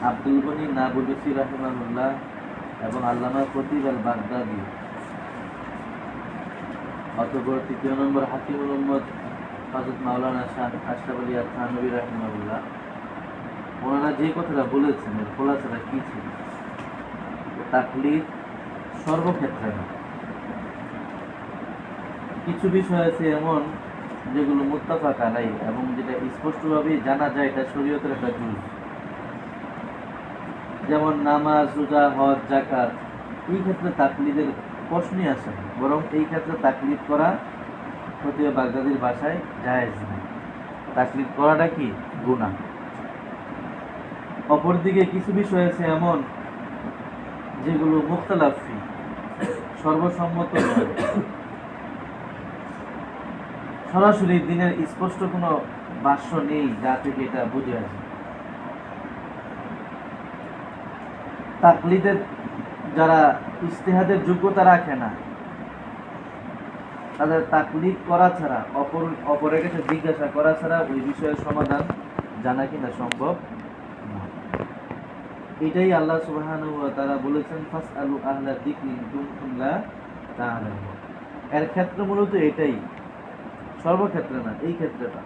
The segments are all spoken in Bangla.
আব্দুল গনি নাবুলুসি রাহিমাহুল্লাহ এবং আল্লামা খতিব আল বাগদাদি অতঃপর ৩য় নম্বর হাকিমুল উম্মত হযরত মাওলানা শাহ আশরাফ আলী থানভী রাহিমাহুল্লাহ, ওনারা যে কথাটা বলেছেন এর খোলাসাটা কি ছিল? তাকলিদ সর্বক্ষেত্রে না, কিছু বিষয় আছে এমন যেগুলো মুত্তাফাক আলাইহি এবং যেটা স্পষ্টভাবে জানা যায় এটা শরীয়তের একটা জুজ, যেমন নামাজ, রোজা, হজ, যাকাত, এই ক্ষেত্রে তাকলিদের প্রশ্নই আসে না, বরং এই ক্ষেত্রে তাকলিদ করা খতিব বাগদাদির ভাষায় জায়েজ না, তাকলিদ করাটা কি গুনাহ। অপরদিকে কিছু বিষয় আছে এমন যেগুলো মুখতালাফ ফি, সর্বসম্মত নয়, সরাসরি দিনের স্পষ্ট কোনো ভাষ্য নেই যা থেকে এটা বুঝে আসে। তাকলিদের যারা ইজতিহাদের যোগ্যতা রাখে না, তাদের তাকলিদ করা ছাড়া, অপরের কাছে জিজ্ঞাসা করা ছাড়া ওই বিষয়ের সমাধান জানা কিনা সম্ভব না। এটাই আল্লাহ সুবহানাহু ওয়া তাআলা বলেছেন, ফাসআলু আহলা যিকরি ইন কুনতুম লা তা'লামুন। এর ক্ষেত্রে মূলত এটাই, সর্বক্ষেত্রে না, এই ক্ষেত্রেটা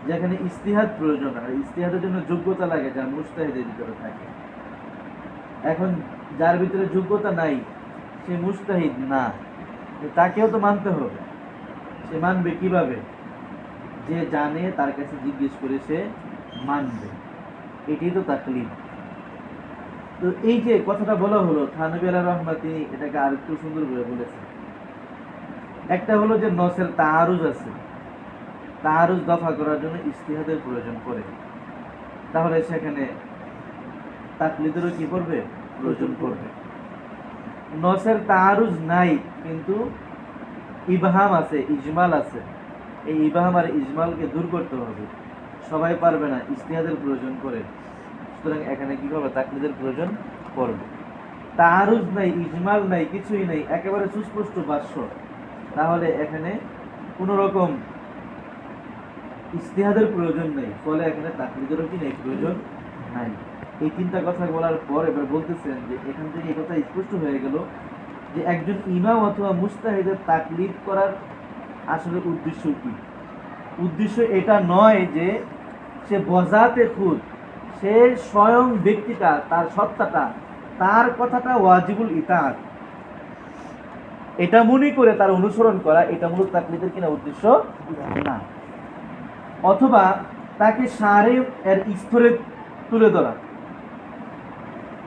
যেখানে ইজতিহাদ প্রয়োজন, আর ইজতিহাদের জন্য যোগ্যতা লাগে যা মুজতাহিদের ভিতরে থাকে। এখন যার ভিতরে যোগ্যতা নাই, সে মুজতাহিদ না, তাকেও তো মানতে হবে। সে মানবে কিভাবে? যে জানে তার কাছে জিজ্ঞেস করে সে মানবে, এটাই তো তাকলিদ। তো এই যে কথাটা বলা হলো, থানভী আলাইহির রহমাত তিনি এটাকে আর একটু সুন্দর করে বলেছেন। একটা হলো যে নসের তাআরুজ আছে, তাআরুজ দফা করার জন্য ইজতিহাদের প্রয়োজন পড়ে, তাহলে সেখানে তাকলিদেরও কি করবে? প্রয়োজন পড়বে। নসের তাআরুজ নাই কিন্তু ইবহাম আছে, ইজমাল আছে, এই ইবহাম আর ইজমালকে দূর করতে হবে, সবাই পারবে না, ইজতিহাদের প্রয়োজন পড়ে, সুতরাং এখানে কি হবে? তাকলিদের প্রয়োজন পড়বে। তাআরুজ নাই, ইজমাল নাই, কিছুই নাই, একেবারে সুস্পষ্ট ভাষ্য, তাহলে এখানে কোনো রকম ইজতিহাদের প্রয়োজন নেই, ফলে এখানে তাকলিদেরও কি নেই? প্রয়োজন নাই। এই তিনটা কথা বলার পর এবার বলতেছেন যে এখান থেকে এই কথা স্পষ্ট হয়ে গেল যে একজন ইমাম অথবা মুজতাহিদের তাকলিদ করার আসলে উদ্দেশ্য কি। উদ্দেশ্য এটা নয় যে সে বজাতে খুদ, সে স্বয়ং ব্যক্তিটা, তার সত্তাটা, তার কথাটা ওয়াজিবুল ইতাআত, এটা মনে করে তার অনুসরণ করা, এটা মূলত তাকলিদের কিনা উদ্দেশ্য না। অথবা তাকে শারি'র এর স্তরে তুলে ধরা,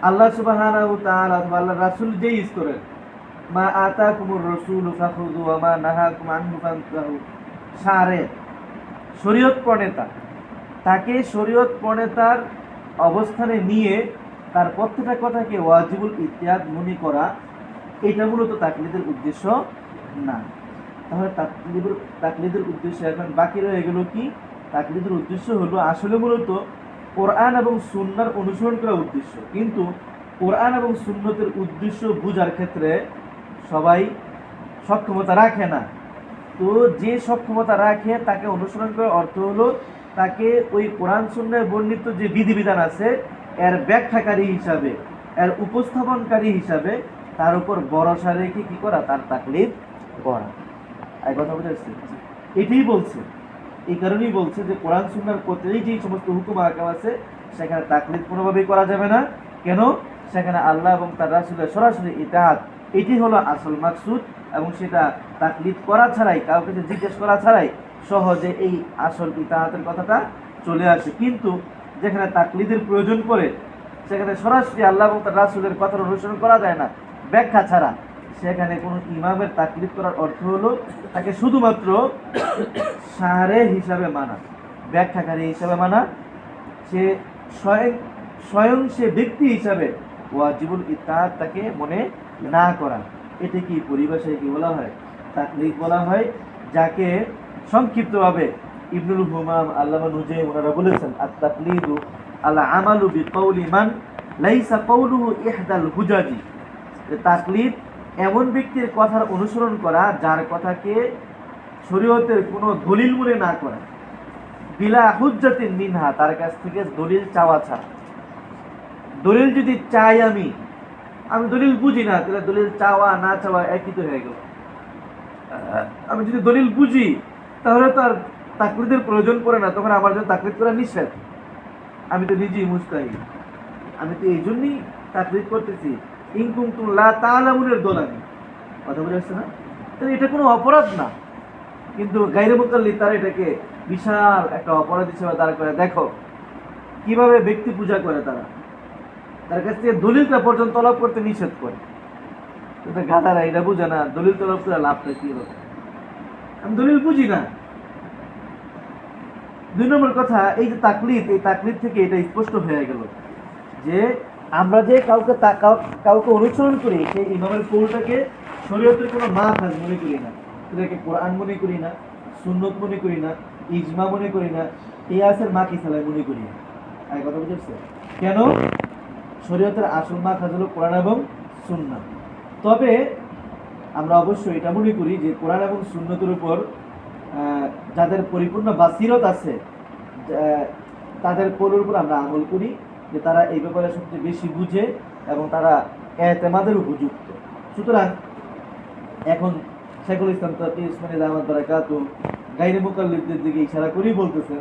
আল্লাহ সুবহানাহু ওয়া তাআলা অথবা আল্লাহর রাসূল যেই স্তরের, মা আতাকুমুর রাসূলু ফাখুযু ওয়া মা নাহাকুম আনহু ফান্তাহু, শারি'র শরীয়ত প্রণেতা, তাকে শরীয়ত প্রণেতার অবস্থানে নিয়ে তার প্রত্যেকটা কথাকে ওয়াজিবুল ইত্তিআদ মনে করা, এটা মূলত তাকলিদের উদ্দেশ্য না। তাহলে তাকলিদের উদ্দেশ্য এখন বাকি রয়ে গেল কি? তাকলিদের উদ্দেশ্য হলো আসলে মূলত কোরআন এবং সুন্নাহর অনুসরণ করা উদ্দেশ্য, কিন্তু কোরআন এবং সুন্নতের উদ্দেশ্য বুঝার ক্ষেত্রে সবাই সক্ষমতা রাখে না। তো যে সক্ষমতা রাখে তাকে অনুসরণ করার অর্থ হলো তাকে ওই কোরআন সুন্নাহয় বর্ণিত যে বিধিবিধান আছে এর ব্যাখ্যাকারী হিসাবে, এর উপস্থাপনকারী হিসাবে তার উপর ভরসা রেখে কি করা? তার তাকলিদ করা। এই কথা বুঝেছি? এটাই বলছে, এই কারণেই বলছে যে কোরআন সুন্নাহর প্রত্যেক যেই সমস্ত হুকুম আহকাম আছে সেখানে তাকলিদ কোনোভাবেই করা যাবে না। কেন? সেখানে আল্লাহ এবং তার রাসূলের সরাসরি ইতাআত, এটি হলো আসল মাকসুদ, এবং সেটা তাকলিদ করা ছাড়াই, কাউকে জিজ্ঞেস করা ছাড়াই সহজে এই আসল ইতাআতের কথাটা চলে আসে। কিন্তু যেখানে তাকলিদের প্রয়োজন পড়ে সেখানে সরাসরি আল্লাহ এবং তার রাসূলের কথার অনুসরণ করা যায় না ব্যাখ্যা ছাড়া, সেখানে কোনো ইমামের তাকলিদ করার অর্থ হলো তাকে শুধুমাত্র শারে হিসাবে মানা, ব্যাখ্যাকারী হিসাবে মানা, সে স্বয়ং সে ব্যক্তি হিসাবে ওয়াজিবুল ইত্তাআত তাকে মনে না করা। এটি কি পরিভাষায় কি বলা হয়? তাকলিদ বলা হয়, যাকে সংক্ষিপ্তভাবে ইবনুল হুমাম, আল্লামা নুজাইম ওনারা বলেছেন, আত-তাকলিদু আল আমালু বিকাউলি মান লাইসা কাউলুহু ইহদাল হুজাজি। তাকলিদ এমন ব্যক্তির কথার অনুসরণ করা যার কথাকে শরীয়তের কোনো দলিল মনে না করা, বিলা হুজ্জাতিন মিনহা, তার কাছ থেকে দলিল চাওয়া ছাড়া। দলিল যদি চাই আমি দলিল বুঝি না, তাহলে দলিল চাওয়া না চাওয়া একই তো হয়ে গেল। আমি যদি দলিল বুঝি তাহলে তো আর তাকলিদের প্রয়োজন পড়ে না, তখন আমার জন্য তাকলিদ করা নিষেধ। আমি তো নিজেই মুস্তাহিদ, আমি তো এই জন্যই তাকলিদ করতেছি। ইন কুনতুম লা তা'লামুনের দল আমি, কথা বুঝে আসছে না? তাহলে এটা কোনো অপরাধ না, কিন্তু গায়রে মুকাল্লিদ তারা এটাকে বিশাল একটা অপরাধ হিসেবে দাঁড় করে। দেখো কিভাবে ব্যক্তি পূজা করে, তার কাছ থেকে দলিলটা পর্যন্ত তলব করতে নিষেধ করে। এটা গাধারা এটা বুঝে না, দলিল তলব করে লাভটা কি হবে? আমি দলিল বুঝি না। 2 নম্বর কথা, এই যে তাকলিদ, এই তাকলিদ থেকে এটা স্পষ্ট হয়ে গেল যে আমরা যে কাউকে অনুসরণ করি, সেই ইমামের কৌলটাকে শরীয়তের কোনো মাখাজ মনে করি না, এটাকে কোরআন মনে করি না, সুন্নত মনে করি না, ইজমা মনে করি না, কিয়াসের মাকিসালায় মনে করি না। আর কথা বুঝেছে কেন? শরীয়তের আসল মাখাজ হলো কোরআন এবং সুন্নাত। তবে আমরা অবশ্যই এটা মনে করি যে কোরআন এবং সুন্নতের উপর যাদের পরিপূর্ণ বাসিরত আছে, তাদের কৌলের উপর আমরা আমল করি, যে তারা এই ব্যাপারে সবচেয়ে বেশি বুঝে এবং তারা এতেমাদের উপযুক্ত। সুতরাং এখন শেখুল ইসলাম তাকি উসমানী আহমদ বারাকাতু গায়রে মুকাল্লিদদের দিকে ইশারা করেই বলতেছে,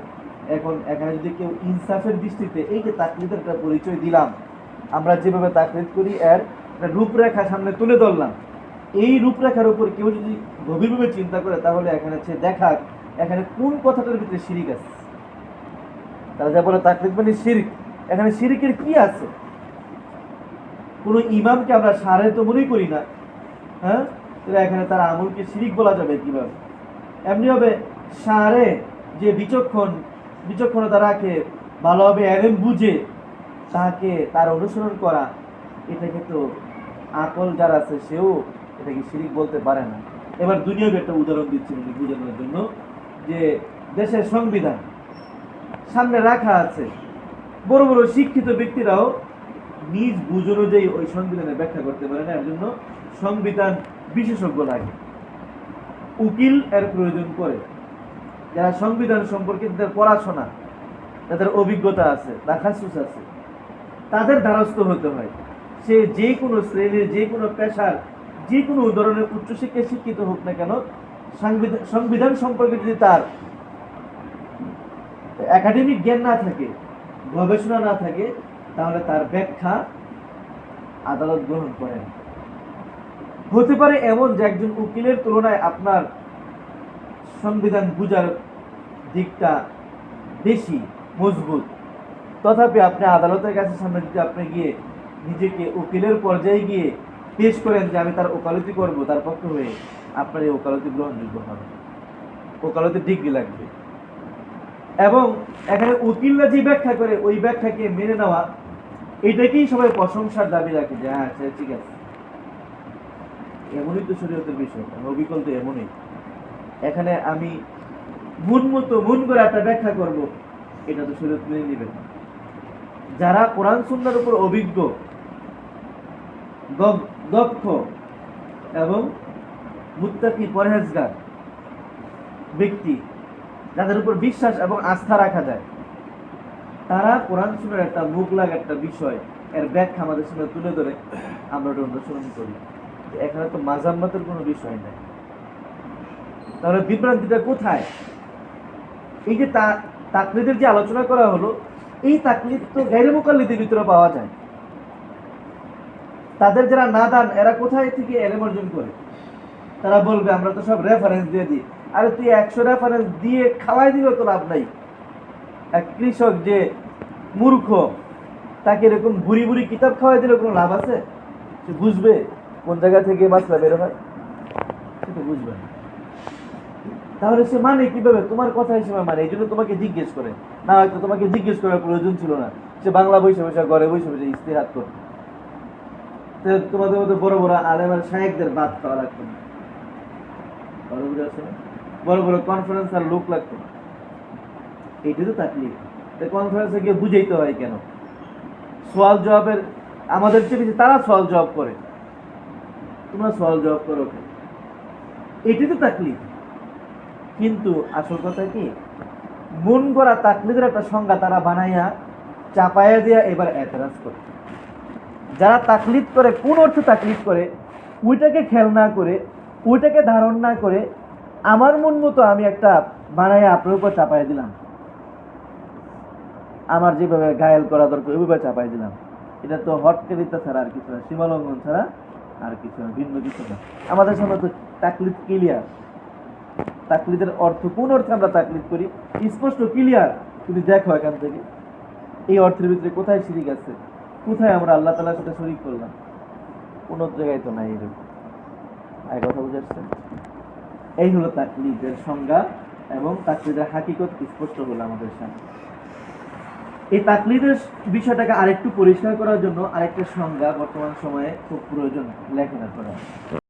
এখন এখানে যদি কেউ ইনসাফের দৃষ্টিতে এই যে তাকলিদের একটা পরিচয় দিলাম, আমরা যেভাবে তাকলিদ করি এর রূপরেখা সামনে তুলে ধরলাম, এই রূপরেখার উপর কেউ যদি গভীরভাবে চিন্তা করে, তাহলে এখানে সে দেখাক এখানে কোন কথাটার ভিতরে শিরিক আছে। তারা যা বলে তাকলিদ মানে শিরিক, এখানে শিরিকের কি আছে? কোন ইমামকে আমরা সারে তো মনে করি না, হ্যাঁ, তাহলে এখানে তার আমলকে শিরিক বলা যাবে কিভাবে? এমনি হবে সারে যে বিচক্ষণতা রাখে, ভালোভাবে এলেম বুঝে, তাকে তার অনুসরণ করা, এটাকে তো আকল যার আছে সেও এটাকে শিরিক বলতে পারে না। এবার দুনিয়াকে একটা উদাহরণ দিচ্ছি উনি বোঝানোর জন্য, যে দেশের সংবিধান সামনে রাখা আছে, বড় বড় শিক্ষিত ব্যক্তিরাও নিজ বুঝ অনুযায়ী ওই সংবিধানের ব্যাখ্যা করতে পারে না, এর জন্য সংবিধান বিশেষজ্ঞ লাগে, উকিল এর প্রয়োজন পড়ে, যারা সংবিধান সম্পর্কে তাদের পড়াশোনা, তাদের অভিজ্ঞতা আছে, তাখাসুস আছে, তাদের দ্বারস্থ হতে হয়। সে যে কোনো শ্রেণীর, যে কোনো পেশার, যে কোনো ধরনের উচ্চশিক্ষায় শিক্ষিত হোক না কেন, সংবিধান সম্পর্কে যদি তার একাডেমিক জ্ঞান না থাকে, গবেষণা না থাকে, তাহলে তার ব্যাখ্যা আদালত গ্রহণ করে না। হতে পারে এমন যে একজন উকিলের তুলনায় আপনার সংবিধান বুঝার দিকটা বেশি মজবুত, তথাপি আপনি আদালতের কাছে সামনে যদি আপনি গিয়ে নিজেকে উকিলের পর্যায়ে গিয়ে পেশ করেন যে আমি তার ওকালতি করব তার পক্ষে হয়ে, আপনার এই ওকালতি গ্রহণযোগ্য হবে, ওকালতির ডিগ্রি লাগবে। এবং এখানে উকিলরা যে ব্যাখ্যা করে ওই ব্যাখ্যাকে মেনে নেওয়া, এটাকেই সবাই প্রশংসার দাবি রাখে যে হ্যাঁ ঠিক আছে। এমনই তো শরীয়তের বিষয়, অবিকল তো এমনই। এখানে আমি মন করে একটা ব্যাখ্যা করব, এটা তো শরীয়ত মেনে নেবেন না। যারা কোরআন সুন্নাহর উপর অভিজ্ঞ, দক্ষ এবং মুত্তাকি পরহেজগার ব্যক্তি, যাদের উপর বিশ্বাস এবং আস্থা রাখা যায়, তারা কোরআন সুন্নাহর একটা মুখলাগ একটা বিষয় এর ব্যাখ্যা আমাদের সামনে তুলে ধরে আমরা ওটা অনুসরণ করি। এখানে তো মাজাম্মাতের কোনো বিষয় নেই। তাহলে বিভ্রান্তিটা কোথায়? এই যে তাকলিদের যে আলোচনা করা হলো, এই তাকলিদ তো গায়রে মুকাল্লিদের ভিতরে পাওয়া যায়। তাদের যারা নাদান, এরা কোথায় থেকে এলেম অর্জন করে? তারা বলবে আমরা তো সব রেফারেন্স দিয়ে দিই। আরে তুই 100 রেফারেন্স দিয়ে খাওয়াই দিলে তো লাভ নাই। এক কৃষক যে মূর্খ, তাকে এরকম বুড়ি বুড়ি কিতাব খাওয়াই দিলে কোনো লাভ আছে? সে বুঝবে কোন জায়গা থেকে মাছটা বের হয়? সেটা বুঝবে না। তাহলে সে মানে কিভাবে? তোমার কথা হিসেবে মানে, এই জন্য তোমাকে জিজ্ঞেস করে, না হয়তো তোমাকে জিজ্ঞেস করার প্রয়োজন ছিল না, সে বাংলা বসে বসে ঘরে বসে বসে ইস্তেহাত করত। তোমাদের মধ্যে বড় বড় আলেম আর শায়েখদের বাদ খাওয়া লাগতো না, বড় বড় কনফারেন্স আর লোক লাগতো না। এইটা তো তাকলিদ। কনফারেন্সে গিয়ে বুঝাইতে হয় কেন? সওয়াল জবাবের আমাদের চেয়ে বেশি তারা সওয়াল জবাব করে, তোমরা সওয়াল জবাব করো কেন? এটি তো তাকলিদ। কিন্তু আসল কথা কি, মন গড়া তাকলিদের একটা সংজ্ঞা তারা বানাইয়া চাপায়া দিয়া এবার এতরাজ করে। যারা তাকলিদ করে, কোন অর্থে তাকলিদ করে, ওইটাকে খেয়াল না করে, ওইটাকে ধারণ না করে আমার মন মতো আমি একটা বানায় আপনার উপর চাপাই দিলাম, আমার যেভাবে ঘায়েল করা দরকার ওইভাবে চাপাই দিলাম। এটা তো হটকারিতা ছাড়া আর কিছু না, সীমালঙ্ঘন ছাড়া আর কিছু না, ভিন্ন কিছু না। আমাদের সামনে তো তাকলিদ ক্লিয়ার। তাকলিদের অর্থ, কোন অর্থে আমরা তাকলিদ করি স্পষ্ট ক্লিয়ার। তুমি দেখো এখান থেকে এই অর্থের ভিতরে কোথায় শিরিক আছে, কোথায় আমরা আল্লাহ তাআলার সাথে শরীক করলাম, কোন জায়গায় তো নাই এরকম। আর কথা বুঝাচ্ছেন? এই হলো তাকলিদের সংজ্ঞা এবং তাকলিদের হাকিকত স্পষ্ট হলো আমাদের সামনে। এই তাকলিদের বিষয়টাকে আরেকটু পরিষ্কার করার জন্য আরেকটা সংজ্ঞা বর্তমান সময়ে খুব প্রয়োজন লেখাপড়া করা।